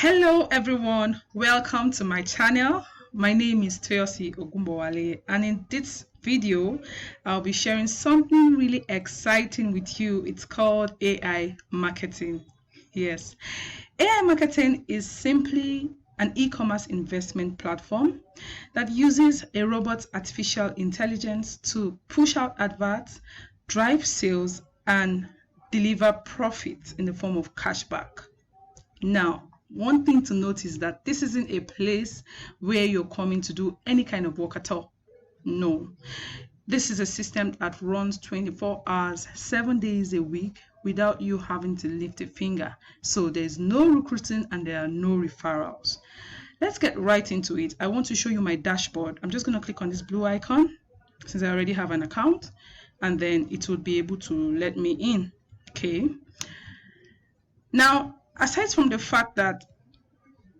Hello everyone, welcome to my channel. My name is Toyosi Ogumbowale, and in this video I'll be sharing something really exciting with you. It's called AI marketing. Yes, AI marketing is simply an e-commerce investment platform that uses a robot's artificial intelligence to push out adverts, drive sales, and deliver profits in the form of cashback. Now, one thing to note is that this isn't a place where you're coming to do any kind of work at all. No. This is a system that runs 24 hours, 7 days a week without you having to lift a finger. So there's no recruiting and there are no referrals. Let's get right into it. I want to show you my dashboard. I'm just going to click on this blue icon since I already have an account, and then it will be able to let me in. Okay. Now, aside from the fact that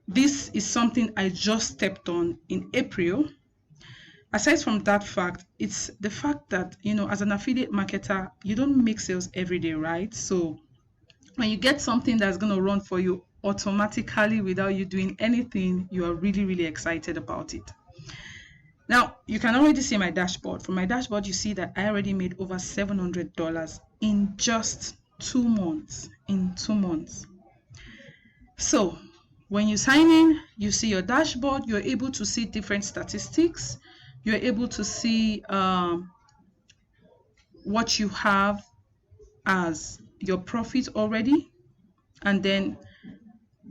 this is something I just stepped on in April, aside from that fact, it's the fact that, as an affiliate marketer, you don't make sales every day, right? So when you get something that's going to run for you automatically without you doing anything, you are really, really excited about it. Now, you can already see my dashboard. From my dashboard, you see that I already made over $700 in just 2 months. In 2 months. So when you sign in, you see your dashboard, you're able to see different statistics. You're able to see what you have as your profit already. And then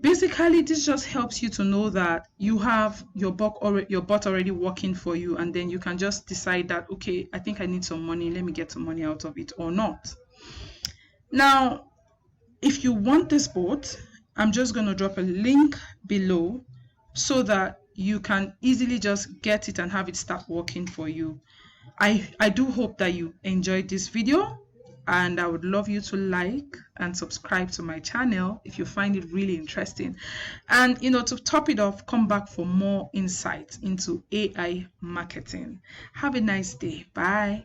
basically this just helps you to know that you have your bot already working for you, and then you can just decide that, okay, I think I need some money, let me get some money out of it or not. Now, if you want this bot, I'm just going to drop a link below so that you can easily just get it and have it start working for you. I do hope that you enjoyed this video, and I would love you to like and subscribe to my channel if you find it really interesting. And to top it off, come back for more insights into AI marketing. Have a nice day. Bye.